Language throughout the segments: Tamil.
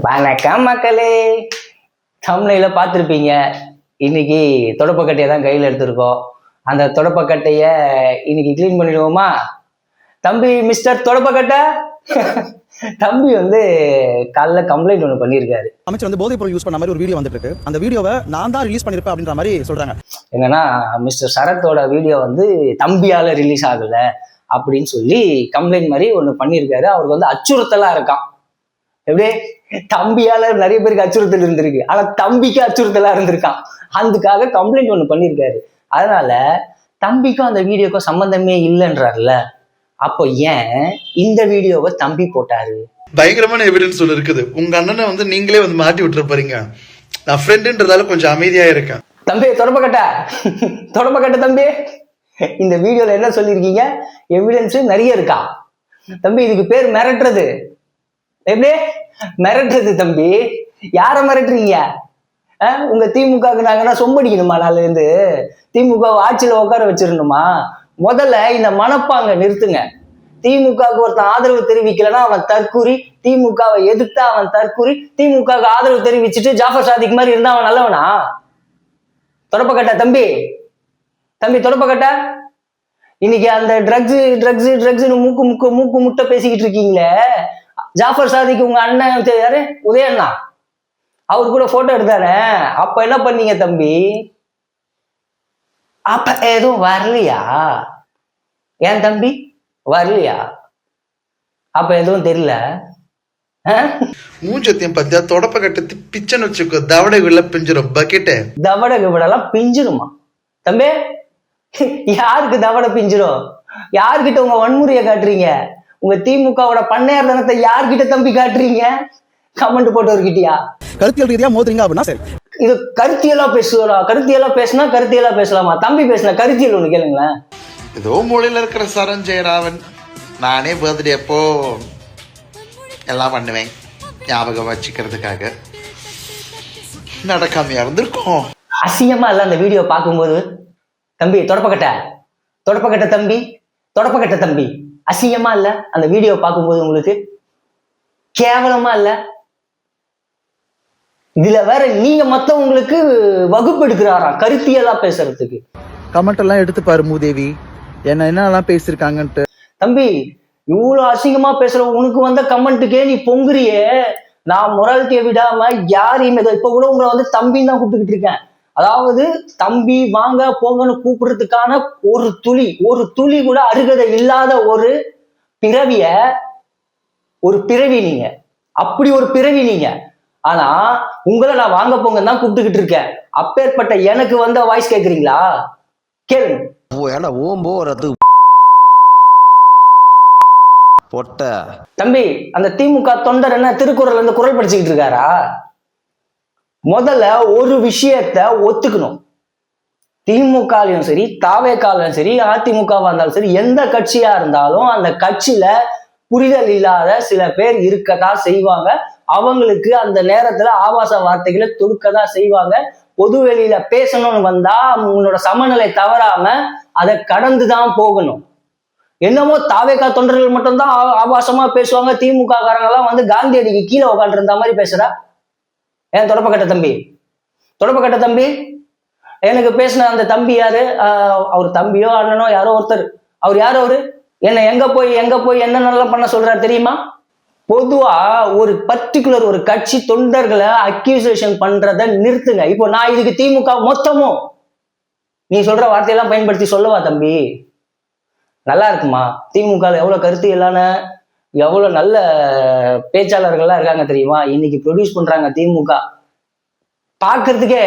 வணக்கம் மக்களே. தம்ப்நெயில பார்த்துருப்பீங்க. இன்னைக்கு தொடப்பக்கட்டையை தான் கையில் எடுத்திருக்கோம். அந்த தொடப்பக்கட்டைய இன்னைக்கு கிளீன் பண்ணிடுவோமா? தம்பி மிஸ்டர் தொடப்பக்கட்டை தம்பி காலைல கம்ப்ளைண்ட் ஒன்று பண்ணியிருக்காரு. அமைச்சர் போதைப் பொருள் யூஸ் பண்ண மாதிரி ஒரு வீடியோ வந்துட்டு இருக்கு. அந்த வீடியோவை நான் தான் ரிலீஸ் பண்ணிருப்பேன் அப்படின்ற மாதிரி சொல்றாங்க. என்னன்னா, மிஸ்டர் சரத்தோட வீடியோ தம்பியால ரிலீஸ் ஆகல அப்படின்னு சொல்லி கம்ப்ளைண்ட் மாதிரி ஒன்று பண்ணியிருக்காரு. அவருக்கு அச்சுறுத்தலா இருக்கான். எப்படி தம்பியால நிறைய பேருக்கு அச்சுறுத்தல் இருந்திருக்கு, ஆனா தம்பிக்கு அச்சுறுத்தலா இருந்திருக்கான். அதுக்காக கம்ப்ளைண்ட் ஒண்ணு பண்ணியிருக்காரு. அதனால தம்பிக்கும் அந்த வீடியோக்கும் சம்பந்தமே இல்லைன்றாருல, அப்போ ஏன் இந்த வீடியோவை தம்பி போட்டாரு? பயங்கரமான எவிடன்ஸ் ஒன்று இருக்குது. உங்க அண்ணனை நீங்களே மாட்டி விட்டுற போறீங்க. நான் ஃப்ரெண்டுன்றதால கொஞ்சம் அமைதியா இருக்கேன். தம்பி தொடப்பக்கட்ட தம்பி, இந்த வீடியோல என்ன சொல்லியிருக்கீங்க? எவிடன்ஸ் நிறைய இருக்கா தம்பி? இதுக்கு பேர் மிரட்டுறது. எப்படி மிரட்டுறது தம்பி? யார மிரட்டுறீங்க? உங்க திமுகவுக்கு நாங்கன்னா சொம்படிக்கணுமா? நாள்ல இருந்து திமுக ஆட்சியில உட்கார வச்சிடணுமா? முதல்ல இந்த மனப்பாங்க நிறுத்துங்க. திமுகவுக்கு ஒருத்தன் ஆதரவு தெரிவிக்கலன்னா அவன் தற்கூரி, திமுகவை எதிர்த்தா அவன் தற்கூரி, திமுகவுக்கு ஆதரவு தெரிவிச்சுட்டு ஜாஃபர் சாதிக் மாதிரி இருந்தா அவன் நல்லவனா? தொடப்பக்கட்ட தம்பி தொடப்பக்கட்ட, இன்னைக்கு அந்த ட்ரக்ஸ் மூக்கு முட்டை பேசிக்கிட்டு இருக்கீங்களே, ஜாஃபர் சாதிக்கு உங்க அண்ணன் யாரு? உதயண்ணா, அவர் கூட போட்டோ எடுத்தானே, அப்ப என்ன பண்ணீங்க தம்பி? அப்ப எதுவும் வரலையா? ஏன் தம்பி வரலையா? அப்ப எதுவும் தெரியல? மூஞ்சத்தியம் பத்தியா தொடப்ப கட்டத்து பிச்சன் வச்சுக்கோ, தவடை விட பிஞ்சிரும். பக்கெட்டு தவடை விடலாம் பிஞ்சிருமா தம்பி? யாருக்கு தவடை பிஞ்சிரும்? யார்கிட்ட உங்க வன்முறையை காட்டுறீங்க? உங்க திமுகவோட பண்ணையார் தனத்தை யார்கிட்ட தம்பி காட்டுறீங்க? கமெண்ட் போட்டவர்கிட்டயா? கருத்தியல் ரீதியா மோதுறீங்க அப்படின்னா சரி. இது கருத்தியெல்லாம் பேசுவா? கருத்தியெல்லாம் பேசினா கருத்தியெல்லாம் பேசலாமா? தம்பி பேசின கருத்தியல் ஒண்ணு கேளுங்களேன். ஏதோ மூலையில இருக்கிற சரஞ்சயராவன், நானே பர்த்டே அப்போ எல்லாம் பண்ணுவேன் ஞாபகம் வச்சுக்கிறதுக்காக, நடக்காமையா இருந்திருக்கும். அசிங்கமா இல்ல அந்த வீடியோ பார்க்கும்போது? தம்பி தொடப்பக்கட்ட தம்பி, அசிங்கமா இல்ல அந்த வீடியோ பார்க்கும்போது? உங்களுக்கு கேவலமா இல்ல? இதுல வேற நீங்க மத்தவங்களுக்கு வகுப்பு எடுக்கிறாராம் கருத்தியலா பேசுறதுக்கு. கமெண்ட் எல்லாம் எடுத்து பாரு மூதேவி, என்னெல்லாம் பேசிருக்காங்கன்ட்டு. தம்பி இவ்வளவு அசிங்கமா பேசுற உனக்கு வந்த கமெண்ட்டுக்கே நீ பொங்குறியே. நான் மொராலிட்டியை விடாம யாரையுமே, இப்ப கூட உங்களை தம்பின்னு தான் கூப்பிட்டுக்கிட்டு இருக்கேன். அதாவது தம்பி வாங்க போங்கன்னு கூப்பிடுறதுக்கான ஒரு துளி கூட அருகதை இல்லாத ஒரு பிறவி நீங்க. அப்படி ஒரு பிறவி நீங்க. ஆனா உங்களை நான் வாங்க போங்க தான் கூப்பிட்டுக்கிட்டு இருக்கேன். அப்பேற்பட்ட எனக்கு வந்த வாய்ஸ் கேக்குறீங்களா? கேளுங்க. தம்பி அந்த திமுக தொண்டர் என்ன திருக்குறள் குரல் படிச்சுக்கிட்டு இருக்காரா? முதல்ல ஒரு விஷயத்த ஒத்துக்கணும். திமுகலையும் சரி, தாவேகாலையும் சரி, அதிமுகவா இருந்தாலும் சரி, எந்த கட்சியா இருந்தாலும் அந்த கட்சியில புரிதல் இல்லாத சில பேர் இருக்கதான் செய்வாங்க. அவங்களுக்கு அந்த நேரத்துல ஆபாச வார்த்தைகளை தொடுக்கதான் செய்வாங்க. பொது வெளியில பேசணும்னு வந்தா உங்களோட சமநிலை தவறாம அதை கடந்துதான் போகணும். என்னமோ தாவேகா தொண்டர்கள் மட்டும்தான் ஆபாசமா பேசுவாங்க, திமுக காரங்க காந்தியடிக்கு கீழே உட்காந்து இருந்த மாதிரி பேசுற. ஏன் தொடப்பக்கட்ட தம்பி எனக்கு பேசின அந்த தம்பி யாரு? அவர் தம்பியோ அண்ணனோ யாரோ ஒருத்தர். அவர் யாரோ என்ன எங்க போய் என்னென்னலாம் பண்ண சொல்றாரு தெரியுமா? பொதுவா ஒரு பர்டிகுலர் ஒரு கட்சி தொண்டர்களை அக்யூசேஷன் பண்றதை நிறுத்துங்க. இப்போ நான் இதுக்கு திமுக மொத்தமும் நீ சொல்ற வார்த்தையெல்லாம் பயன்படுத்தி சொல்லவா தம்பி? நல்லா இருக்குமா? திமுக எவ்வளவு கருத்தியலான எவ்வளவு நல்ல பேச்சாளர்கள்லாம் இருக்காங்க தெரியுமா? இன்னைக்கு ப்ரொடியூஸ் பண்றாங்க திமுக. பாக்குறதுக்கே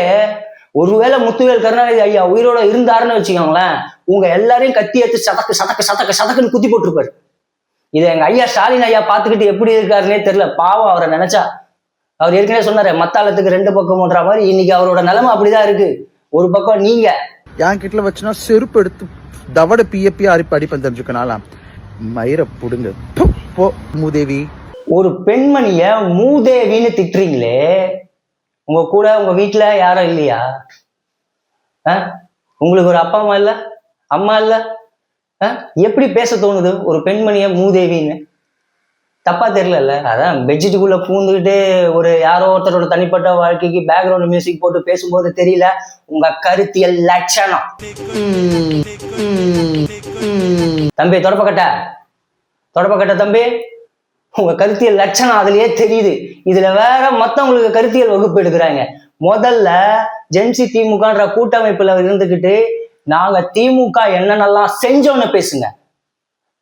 ஒருவேளை முத்துவேல் கருணாநிதி ஐயா உயிரோட இருந்தாருன்னு வச்சுக்கோங்களேன், உங்க எல்லாரையும் கத்தி எடுத்து சதக்குன்னு குத்தி போட்டிருப்பாரு. இதை எங்க ஐயா ஸ்டாலின் ஐயா பார்த்துக்கிட்டு எப்படி இருக்காருன்னே தெரியல. பாவம் அவரை நினைச்சா. அவர் ஏற்கனவே சொன்னாரு மத்தாளத்துக்கு ரெண்டு பக்கம்ன்ற மாதிரி. இன்னைக்கு அவரோட நிலைமை அப்படிதான் இருக்கு. ஒரு பக்கம் நீங்க என் கிட்ட வச்சுனா செருப்பு எடுத்து தவட பியப்பி அடிப்பேன் தெரிஞ்சுக்கனாலாம். மயிர புடுங்க மூதேவி. ஒரு பெண்மணிய மூதேவின்னு திட்டுறீங்களே, உங்க கூட உங்க வீட்டுல யாரும் இல்லையா? உங்களுக்கு ஒரு அப்பா அம்மா இல்ல, அம்மா இல்ல? எப்படி பேச தோணுது ஒரு பெண்மணிய மூதேவின்னு? தப்பா தெரியல. அதான் பெட்ஷீட்டுக்குள்ள பூந்துக்கிட்டு ஒரு யாரோ ஒருத்தரோட தனிப்பட்ட வாழ்க்கைக்கு பேக்ரவுண்ட் மியூசிக் போட்டு பேசும்போது தெரியல உங்க கருத்தியல் லட்சணம். தம்பி தொடப்பக்கட்ட தம்பி, உங்க கருத்தியல் லட்சணம் அதுலயே தெரியுது. இதுல வேற மத்தவங்களுக்கு கருத்தியல் வகுப்பு எடுக்கிறாங்க. முதல்ல ஜென்சி திமுகன்ற கூட்டமைப்புல இருந்துகிட்டு நாங்க திமுக என்னென்னலாம் செஞ்சோன்னு பேசுங்க.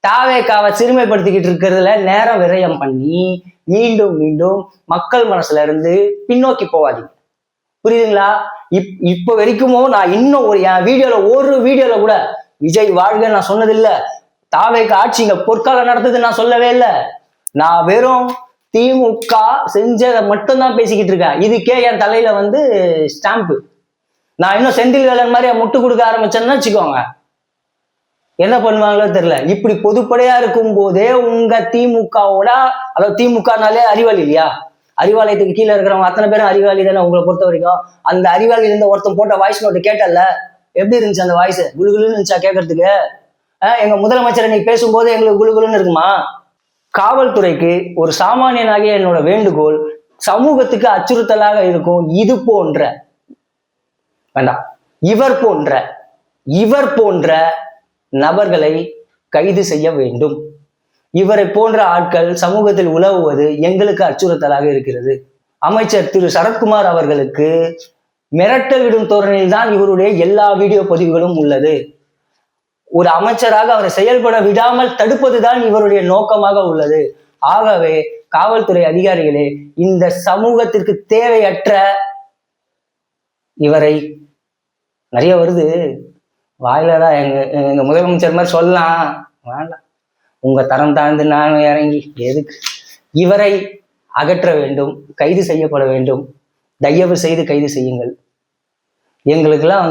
தாவேக்காவை சிறுமைப்படுத்திக்கிட்டு இருக்கிறதுல நேரம் விரயம் பண்ணி மீண்டும் மீண்டும் மக்கள் மனசுல இருந்து பின்னோக்கி போவாதீங்க. புரியுதுங்களா? இப்ப வரைக்குமோ நான் இன்னும் ஒரு வீடியோல கூட விஜய் வாழ்க நான் சொன்னது இல்ல, தாவேக்கா ஆட்சி இங்க பொற்காலம் நடந்தது நான் சொல்லவே இல்லை. நான் வெறும் திமுக செஞ்சதை மட்டும்தான் பேசிக்கிட்டு இருக்கேன். இதுக்கே என் தலையில ஸ்டாம்பு. நான் இன்னும் செந்தில் வேலன் மாதிரி முட்டு கொடுக்க ஆரம்பிச்சேன்னு வச்சுக்கோங்க, என்ன பண்ணுவாங்களோ தெரியல. இப்படி பொதுப்படையா இருக்கும் போதே உங்க திமுகவோட, அதாவது திமுகனாலே அறிவாளி இல்லையா, அறிவாலயத்துக்கு கீழே இருக்கிறவங்க அத்தனை பேரும் அறிவாளி தானே உங்களை பொறுத்த வரைக்கும். அந்த அறிவாளி இருந்த ஒருத்தன் போட்ட வாய்ஸ் நோட்டு கேட்டல, எப்படி இருந்துச்சு அந்த வாய்ஸ்? குலுகுலுன்னு இருந்துச்சா கேட்கறதுக்கு? எங்க முதலமைச்சரை நீ பேசும்போது எங்களுக்கு குலுகுலுன்னு இருக்குமா? காவல்துறைக்கு ஒரு சாமானியனாகிய என்னோட வேண்டுகோள், சமூகத்துக்கு அச்சுறுத்தலாக இருக்கும் இது போன்ற வேண்டாம் இவர் போன்ற நபர்களை கைது செய்ய வேண்டும். இவரை போன்ற ஆட்கள் சமூகத்தில் உலவுவது எங்களுக்கு அச்சுறுத்தலாக இருக்கிறது. அமைச்சர் திரு சரத்குமார் அவர்களுக்கு மிரட்டல் விடும் தோரணையில் தான் இவருடைய எல்லா வீடியோ பதிவுகளும் உள்ளது. ஒரு அமைச்சராக அவரை செயல்பட விடாமல் தடுப்பதுதான் இவருடைய நோக்கமாக உள்ளது. ஆகவே காவல்துறை அதிகாரிகளே, இந்த சமூகத்திற்கு தேவையற்ற இவரை, நிறைய வருது வாயிலதான், எங்க முதலமைச்சர் மாதிரி சொல்லலாம், வேண்டாம், உங்க தரம் தாழ்ந்து நான் இறங்கி எதுக்கு, இவரை அகற்ற வேண்டும், கைது செய்யப்பட வேண்டும். தயவு செய்து கைது செய்யுங்கள். எங்களுக்கெல்லாம்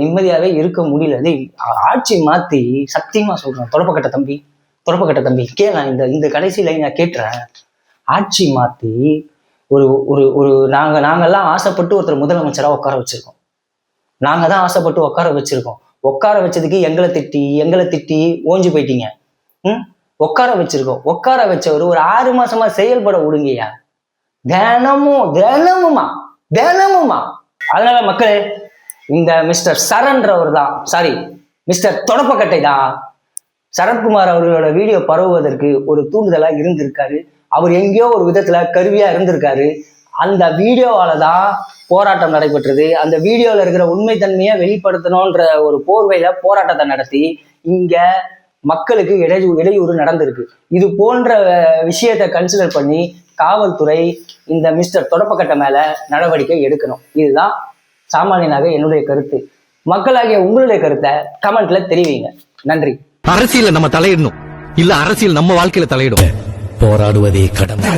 நிம்மதியாவே இருக்க முடியல. ஆட்சி மாத்தி, சத்தியமா சொல்றேன், தொடப்பக்கட்ட தம்பி கேள, இந்த கடைசி லைன் நான் கேட்டுறேன். ஆட்சி மாத்தி ஒரு நாங்கெல்லாம் ஆசைப்பட்டு ஒருத்தர் முதலமைச்சரா உட்கார வச்சிருக்கோம். நாங்க தான் ஆசைப்பட்டு உட்கார வச்சிருக்கோம். உட்கார வச்சதுக்கு எங்களை திட்டி ஓஞ்சு போயிட்டீங்க. உட்கார வச்சிருக்கோம். உட்கார வச்சவர் ஒரு 6 மாசமா செயல்பட விடுங்கய்யா. தினமுமா. அதனால மக்களே, இந்த மிஸ்டர் சரண்ன்றவர் தான், சாரி மிஸ்டர் தொடப்பக்கட்டை தான் சரத்குமார் அவர்களோட வீடியோ பரவுவதற்கு ஒரு தூண்டுதலா இருந்திருக்காரு. அவர் எங்கேயோ ஒரு விதத்துல கருவியா இருந்திருக்காரு. அந்த வீடியோவால தான் போராட்டம் நடைபெற்றது. அந்த வீடியோல இருக்கிற உண்மைத்தன்மையை வெளிப்படுத்தணும்ன்ற ஒரு போர்வையில போராட்டத்தை நடத்தி இங்க மக்களுக்கு இடையூறு நடந்திருக்கு. இது போன்ற விஷயத்தை கன்சிடர் பண்ணி காவல்துறை இந்த மிஸ்டர் தொடப்பக்கட்டை மேல நடவடிக்கை எடுக்கணும். இதுதான் சாமானியனாக என்னுடைய கருத்து. மக்களாகிய உங்களுடைய கருத்தை கமெண்ட்ல தெரிவிங்க. நன்றி. அரசியல நம்ம தலையிடணும், இல்ல அரசியல் நம்ம வாழ்க்கையில தலையிடும். போராடுவதே கடமை.